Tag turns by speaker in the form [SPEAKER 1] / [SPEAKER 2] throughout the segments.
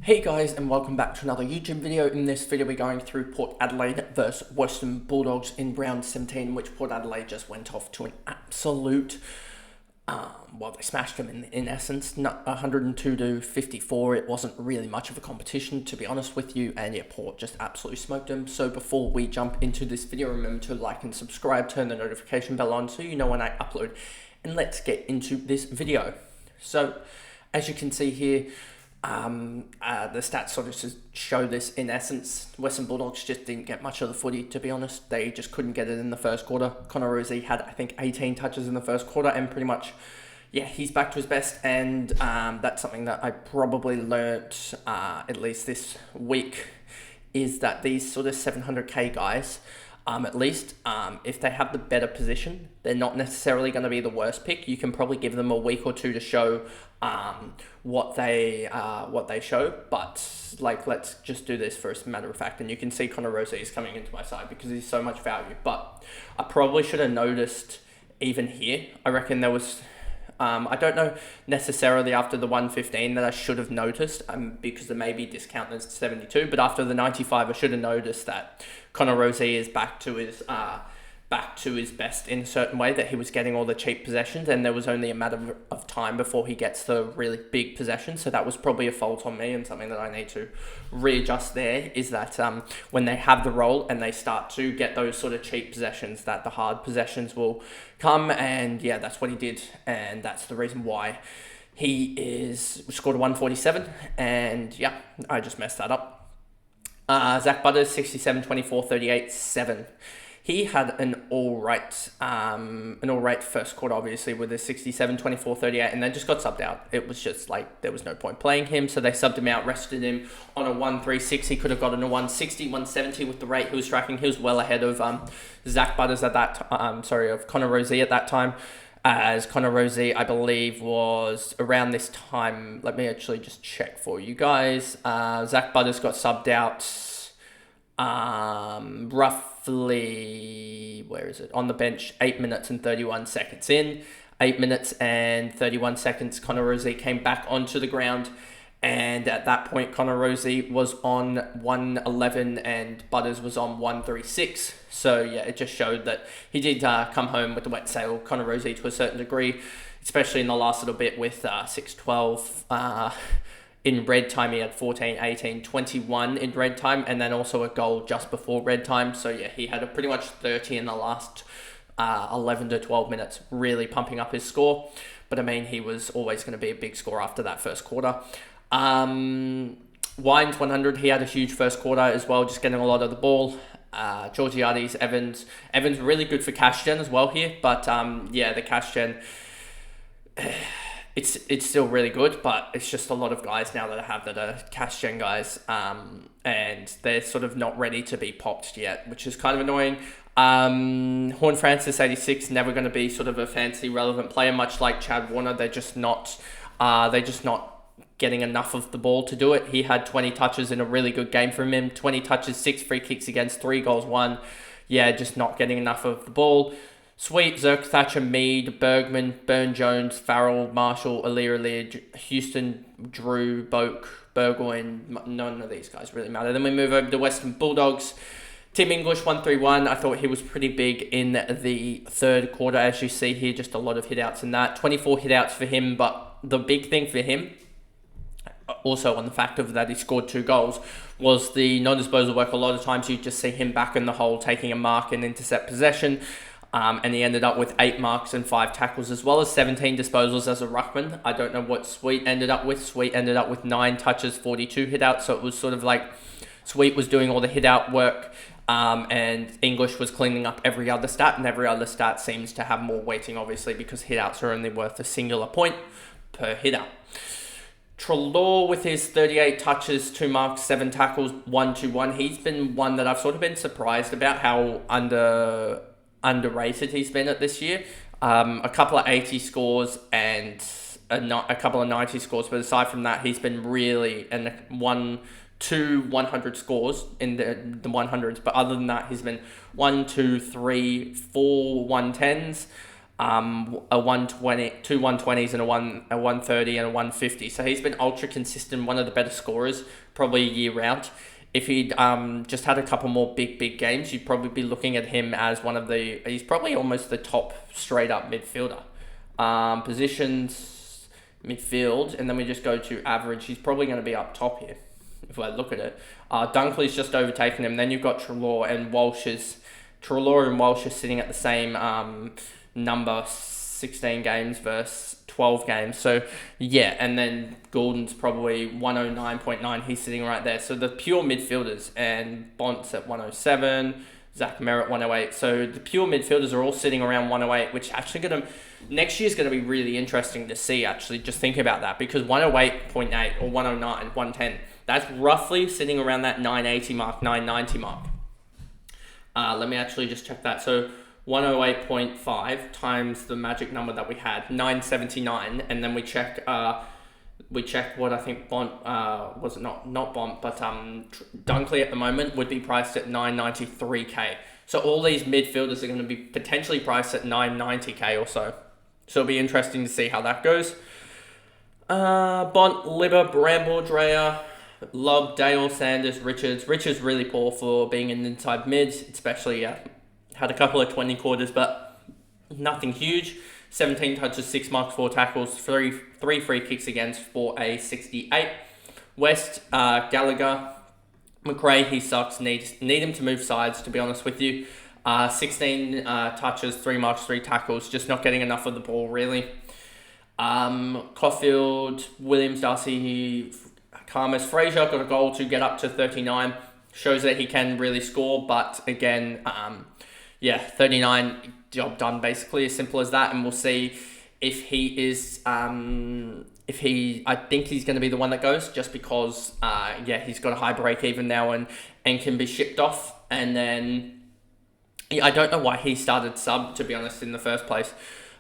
[SPEAKER 1] Hey guys, and welcome back to another YouTube video. In this video we're going through Port Adelaide versus Western Bulldogs in round 17, which Port Adelaide just went off to an absolute, they smashed them in essence, 102 to 54. It wasn't really much of a competition, to be honest with you, and yeah, Port just absolutely smoked them. So before we jump into this video, remember to like and subscribe, turn the notification bell on so you know when I upload, and let's get into this video. So, as you can see here, the stats sort of just show this in essence. Western Bulldogs just didn't get much of the footy, to be honest. They just couldn't get it in the first quarter. Connor Rosie had, I think, 18 touches in the first quarter, and pretty much, yeah, he's back to his best. And that's something that I probably learnt, at least this week, is that these sort of 700k guys, at least, if they have the better position, they're not necessarily going to be the worst pick. You can probably give them a week or two to show what they show, but like, let's just do this for a matter of fact. And you can see Connor Rosie is coming into my side because he's so much value. But I probably should have noticed even here. I reckon there was, I don't know necessarily after the 115 that I should have noticed, because there may be discount as 72, but after the 95 I should have noticed that Connor Rosie is back to his best in a certain way, that he was getting all the cheap possessions, and there was only a matter of time before he gets the really big possessions. So that was probably a fault on me, and something that I need to readjust there is that when they have the roll and they start to get those sort of cheap possessions, that the hard possessions will come. And yeah, that's what he did, and that's the reason why he scored a 147. And yeah, I just messed that up. Zach Butters, 67, 24, 38, 7. He had an all right first quarter, obviously, with a 67, 24, 38, and then just got subbed out. It was just like, there was no point playing him, so they subbed him out, rested him on a 136. He could have gotten a 160, 170 with the rate he was tracking. He was well ahead of Zach Butters at that of Connor Rosie at that time, as Connor Rosie, I believe, was around this time. Let me actually just check for you guys. Zach Butters got subbed out roughly, where is it, on the bench, 8 minutes and 31 seconds in. 8 minutes and 31 seconds, Connor Rosie came back onto the ground, and at that point Connor Rosie was on 111 and Butters was on 136. So yeah, it just showed that he did come home with the wet sail, Connor Rosie, to a certain degree, especially in the last little bit with 6-12. In red time, he had 14, 18, 21 in red time, and then also a goal just before red time. So yeah, he had a pretty much 30 in the last 11 to 12 minutes, really pumping up his score. But I mean, he was always going to be a big score after that first quarter. Wines 100, he had a huge first quarter as well, just getting a lot of the ball. Georgiades, Evans really good for cash gen as well here, but yeah, the cash gen, it's still really good, but it's just a lot of guys now that I have that are cash gen guys, and they're sort of not ready to be popped yet, which is kind of annoying. Horn Francis, 86, never going to be sort of a fancy relevant player, much like Chad Warner. They're just not getting enough of the ball to do it. He had 20 touches in a really good game from him. 20 touches, 6 free kicks against, 3 goals, 1. Yeah, just not getting enough of the ball. Sweet, Zerk, Thatcher, Mead, Bergman, Burn-Jones, Farrell, Marshall, Alir, Houston, Drew, Boak, Burgoyne. None of these guys really matter. Then we move over to Western Bulldogs. Tim English, 131. I thought he was pretty big in the third quarter. As you see here, just a lot of hit-outs in that. 24 hit-outs for him, but the big thing for him, also on the fact of that he scored 2 goals, was the non-disposal work. A lot of times you just see him back in the hole, taking a mark and intercept possession. And he ended up with 8 marks and 5 tackles, as well as 17 disposals as a ruckman. I don't know what Sweet ended up with. Sweet ended up with 9 touches, 42 hit-outs. So it was sort of like Sweet was doing all the hit-out work, and English was cleaning up every other stat, and every other stat seems to have more weighting, obviously, because hit-outs are only worth a singular point per hit-out. Treloar with his 38 touches, 2 marks, 7 tackles, 1-2-1. He's been one that I've sort of been surprised about how underrated he's been at this year. A couple of 80 scores and a couple of 90 scores, but aside from that, he's been really 100 scores in the 100s, but other than that, he's been 1, 2, 3, 4 110s. a 120, two 120s and a 130 and a 150. So he's been ultra consistent, one of the better scorers probably year round. If he'd just had a couple more big games, you'd probably be looking at him as he's probably almost the top straight up midfielder. Positions, midfield, and then we just go to average. He's probably going to be up top here if I look at it. Dunkley's just overtaken him. Then you've got Treloar and Walsh is sitting at the same number, 16 games versus 12 games. So yeah, and then Gordon's probably 109.9. He's sitting right there. So the pure midfielders, and Bont's at 107, Zach Merritt 108. So the pure midfielders are all sitting around 108, which actually next year's going to be really interesting to see, actually, just think about that, because 108.8 or 109, 110, that's roughly sitting around that 980 mark, 990 mark. Let me actually just check that. So 108.5 times the magic number that we had, 979, and then we check what I think Bont was it not Bont, but Dunkley at the moment would be priced at 993k. So all these midfielders are going to be potentially priced at 990k or so. So it'll be interesting to see how that goes. Bont, Libber, Bramble, Dreyer, Lobb, Dale, Sanders, Richards. Richards really poor for being an inside mid, especially had a couple of 20 quarters, but nothing huge. 17 touches, 6 marks, 4 tackles, 3 free kicks against for a 68. West, Gallagher, McRae, he sucks. Need him to move sides, to be honest with you. 16 touches, 3 marks, 3 tackles, just not getting enough of the ball, really. Caulfield, Williams, Darcy, Karmas, Fraser got a goal to get up to 39. Shows that he can really score, but again, 39, job done, basically, as simple as that. And we'll see if he is, I think he's going to be the one that goes, just because, he's got a high break even now and can be shipped off. And then, I don't know why he started sub, to be honest, in the first place.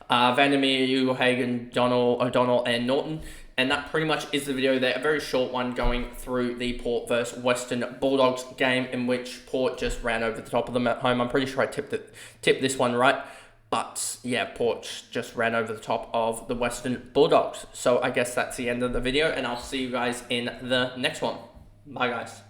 [SPEAKER 1] Vandermeer, Ugelhagen, O'Donnell, and Norton. And that pretty much is the video there. A very short one going through the Port versus Western Bulldogs game, in which Port just ran over the top of them at home. I'm pretty sure I tipped this one right. But yeah, Port just ran over the top of the Western Bulldogs. So I guess that's the end of the video, and I'll see you guys in the next one. Bye, guys.